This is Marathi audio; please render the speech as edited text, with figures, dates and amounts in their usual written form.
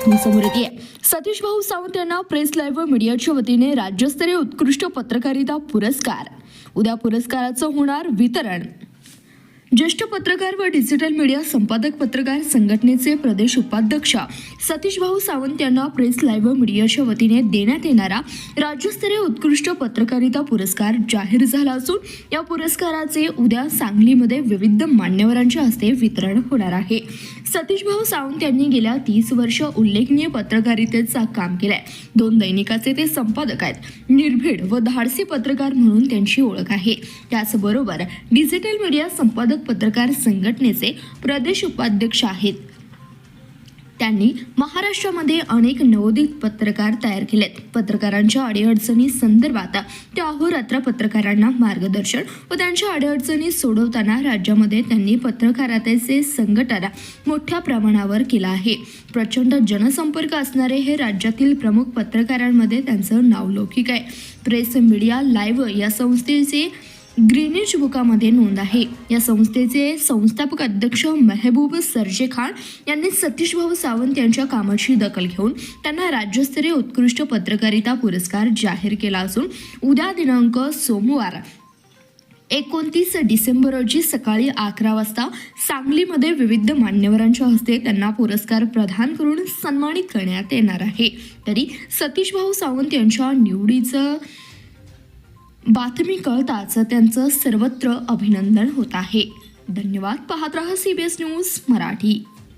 बातमी समोर येते। सतीश भाऊ सावंत यांना प्रेस लाईव्ह मीडियाच्या वतीने राज्यस्तरीय उत्कृष्ट पत्रकारिता पुरस्कार। उद्या पुरस्काराचं होणार वितरण। ज्येष्ठ पत्रकार व डिजिटल मीडिया संपादक पत्रकार संघटनेचे प्रदेश उपाध्यक्ष सतीश भाऊ सावंत यांना प्रेस लाईव्ह मीडियाच्या वतीने देण्यात येणारा राज्यस्तरीय उत्कृष्ट पत्रकारिता पुरस्कार जाहीर झाला असून या पुरस्काराचे उद्या सांगलीमध्ये विविध मान्यवरांच्या हस्ते वितरण होणार आहे। सतीश भाऊ सावंत यांनी गेल्या 30 वर्ष उल्लेखनीय पत्रकारितेचं काम केलंय। 2 दैनिकाचे ते संपादक आहेत। निर्भीड व धाडसी पत्रकार म्हणून त्यांची ओळख आहे। त्याचबरोबर डिजिटल मीडिया संपादक पत्रकार संघटनेचे प्रदेश उपाध्यक्ष आहेत। त्यांनी महाराष्ट्रामध्ये अनेक नवोदित पत्रकार तयार केलेत। पत्रकारांच्या अडीअडचणी संदर्भात ते अहोरात्र पत्रकारांना मार्गदर्शन व त्यांच्या अडीअडचणी सोडवताना राज्यामध्ये त्यांनी पत्रकारितेचे संघटन मोठ्या प्रमाणावर केलं आहे। प्रचंड जनसंपर्क असणारे हे राज्यातील प्रमुख पत्रकारांमध्ये त्यांचं नाव लौकिक आहे। प्रेस मीडिया लाईव्ह या संस्थेचे ग्रीनिच बुकामध्ये नोंद आहे। या संस्थेचे संस्थापक अध्यक्ष मेहबूब सरजे खान यांनी सतीश भाऊ सावंत यांच्या कामाची दखल घेऊन त्यांना राज्यस्तरीय उत्कृष्ट पत्रकारिता पुरस्कार जाहीर केला असून उद्या दिनांक सोमवार 29 डिसेंबर रोजी सकाळी 11 वाजता सांगलीमध्ये विविध मान्यवरांच्या हस्ते त्यांना पुरस्कार प्रदान करून सन्मानित करण्यात येणार आहे। तरी सतीश भाऊ सावंत यांच्या निवडीचं बातमी कळताच त्यांचं सर्वत्र अभिनंदन होत आहे। धन्यवाद। पाहत रहा CBS न्यूज मराठी।